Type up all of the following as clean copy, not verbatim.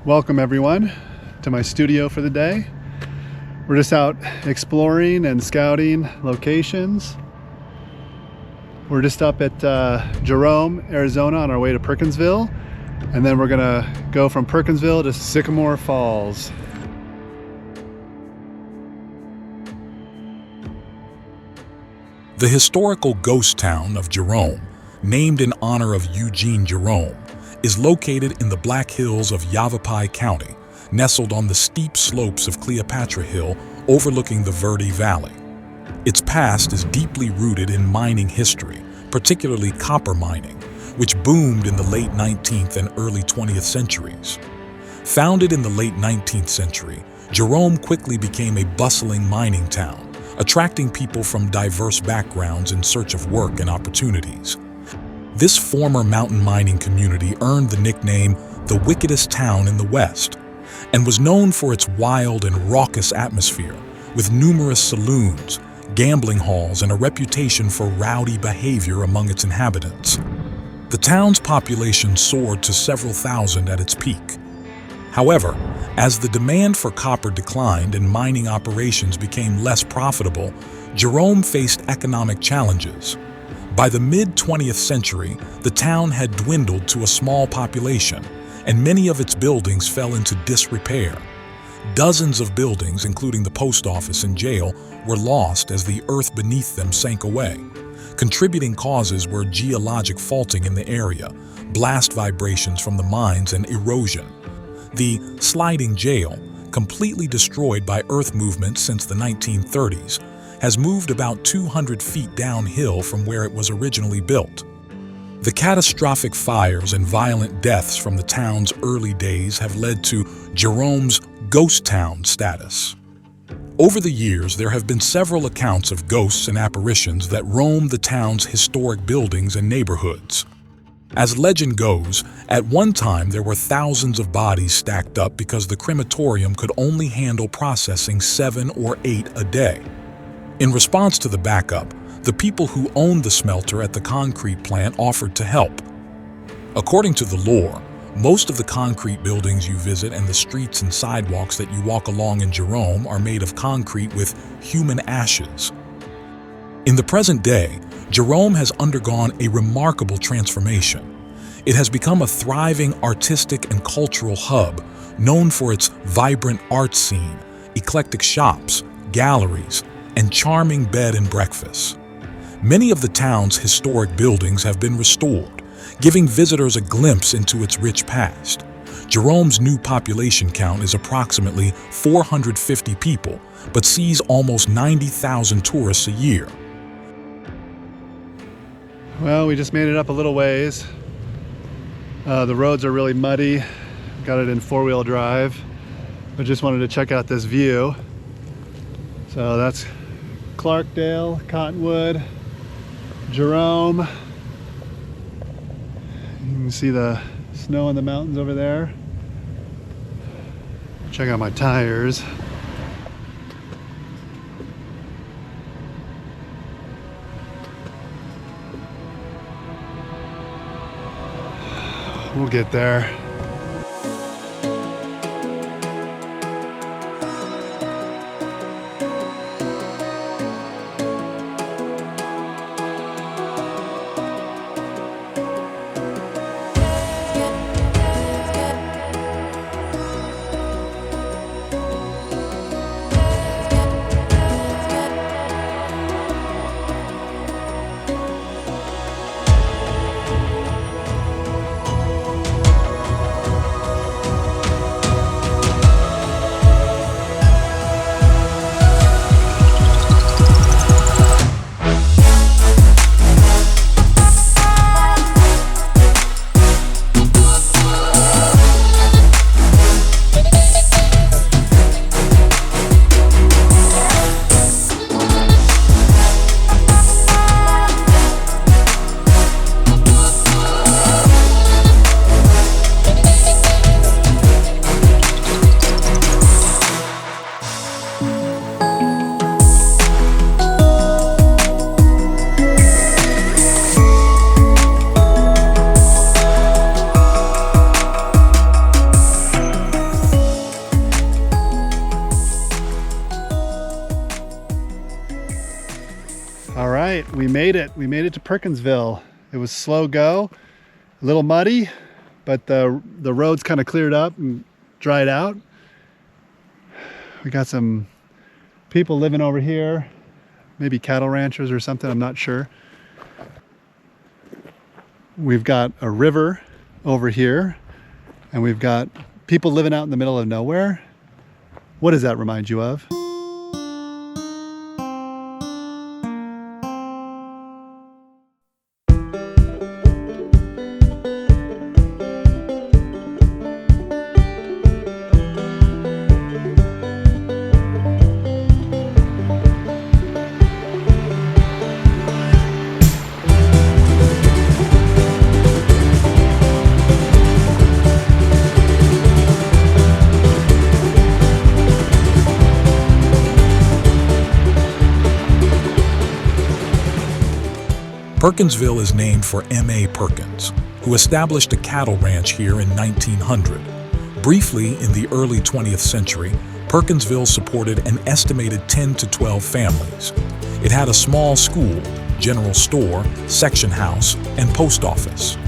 Welcome everyone to my studio for the day. We're just out exploring and scouting locations. We're just up at Jerome, Arizona on our way to Perkinsville, and then we're gonna go from Perkinsville to Sycamore Falls. The historical ghost town of Jerome, named in honor of Eugene Jerome, is located in the Black Hills of Yavapai County, nestled on the steep slopes of Cleopatra Hill overlooking the Verde Valley. Its past is deeply rooted in mining history, particularly copper mining, which boomed in the late 19th and early 20th centuries. Founded in the late 19th century, Jerome quickly became a bustling mining town, attracting people from diverse backgrounds in search of work and opportunities. This former mountain mining community earned the nickname the wickedest town in the West, and was known for its wild and raucous atmosphere, with numerous saloons, gambling halls, and a reputation for rowdy behavior among its inhabitants. The town's population soared to several thousand at its peak. However, as the demand for copper declined and mining operations became less profitable, Jerome faced economic challenges. By the mid-20th century, the town had dwindled to a small population, and many of its buildings fell into disrepair. Dozens of buildings, including the post office and jail, were lost as the earth beneath them sank away. Contributing causes were geologic faulting in the area, blast vibrations from the mines, and erosion. The sliding jail, completely destroyed by earth movement since the 1930s, has moved about 200 feet downhill from where it was originally built. The catastrophic fires and violent deaths from the town's early days have led to Jerome's ghost town status. Over the years, there have been several accounts of ghosts and apparitions that roam the town's historic buildings and neighborhoods. As legend goes, at one time there were thousands of bodies stacked up because the crematorium could only handle processing 7 or 8 a day. In response to the backup, the people who owned the smelter at the concrete plant offered to help. According to the lore, most of the concrete buildings you visit and the streets and sidewalks that you walk along in Jerome are made of concrete with human ashes. In the present day, Jerome has undergone a remarkable transformation. It has become a thriving artistic and cultural hub, known for its vibrant art scene, eclectic shops, galleries, and charming bed and breakfasts. Many of the town's historic buildings have been restored, giving visitors a glimpse into its rich past. Jerome's new population count is approximately 450 people, but sees almost 90,000 tourists a year. Well, we just made it up a little ways. The roads are really muddy. Got it in 4-wheel drive. I just wanted to check out this view. So that's Clarkdale, Cottonwood, Jerome. You can see the snow in the mountains over there. Check out my tires. We'll get there. made it. We made it to Perkinsville. It was slow go, a little muddy, but the roads kind of cleared up and dried out. We got some people living over here, maybe cattle ranchers or something, I'm not sure. We've got a river over here, and we've got people living out in the middle of nowhere. What does that remind you of? Perkinsville is named for M.A. Perkins, who established a cattle ranch here in 1900. Briefly, in the early 20th century, Perkinsville supported an estimated 10 to 12 families. It had a small school, general store, section house, and post office.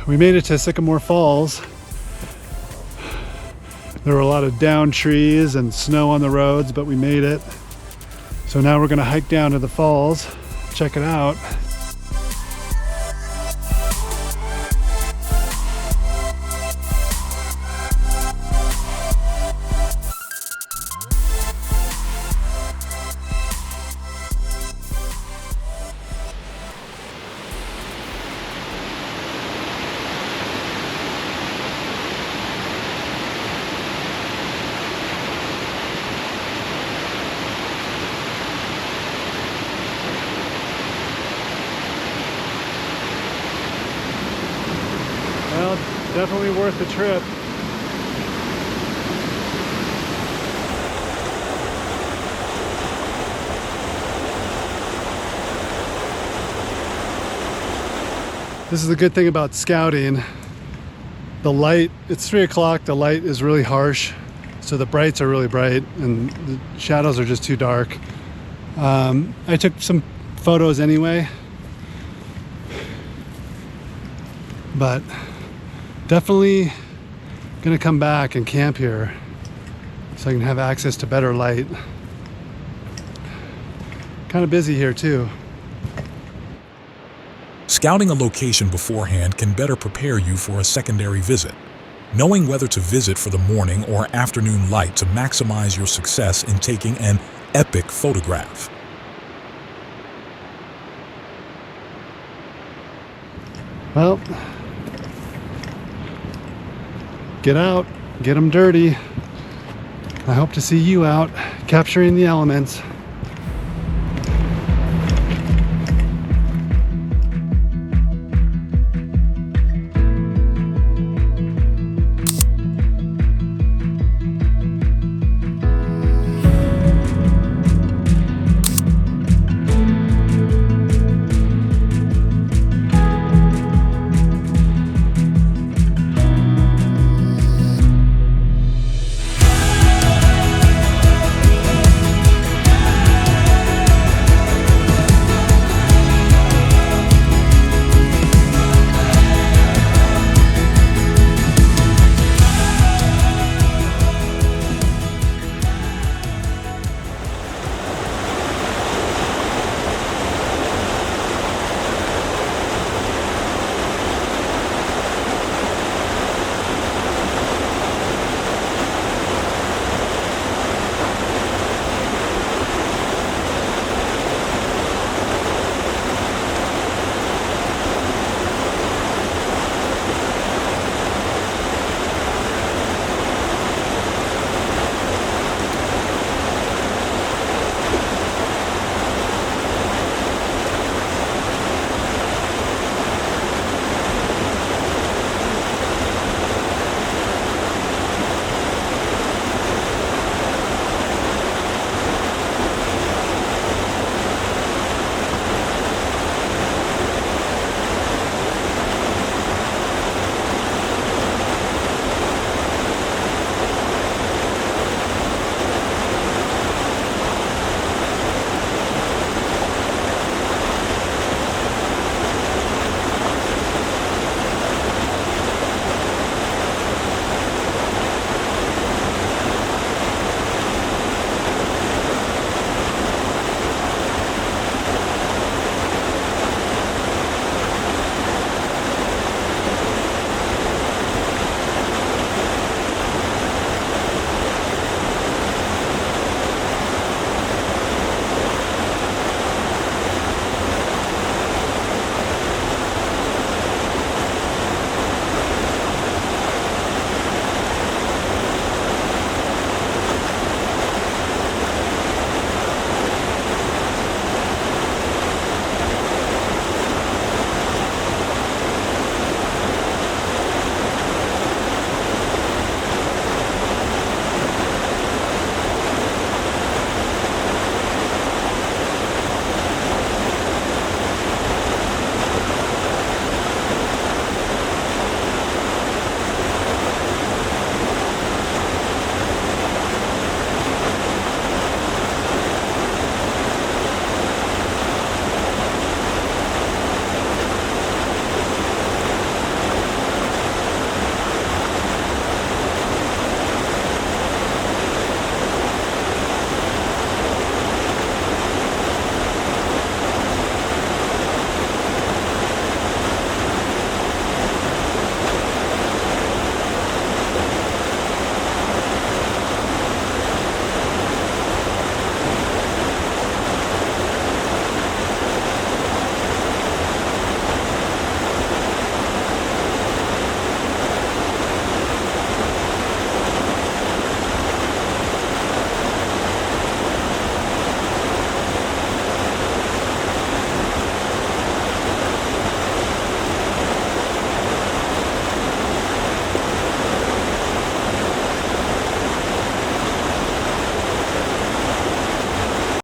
We made it to Sycamore Falls. There were a lot of downed trees and snow on the roads, but we made it. So now we're gonna hike down to the falls, check it out. Well, definitely worth the trip. This is the good thing about scouting. The light, it's 3 o'clock, the light is really harsh, so the brights are really bright and the shadows are just too dark. I took some photos anyway, but definitely gonna come back and camp here so I can have access to better light. Kind of busy here too. Scouting a location beforehand can better prepare you for a secondary visit. Knowing whether to visit for the morning or afternoon light to maximize your success in taking an epic photograph. Well, get out, get them dirty. I hope to see you out capturing the elements.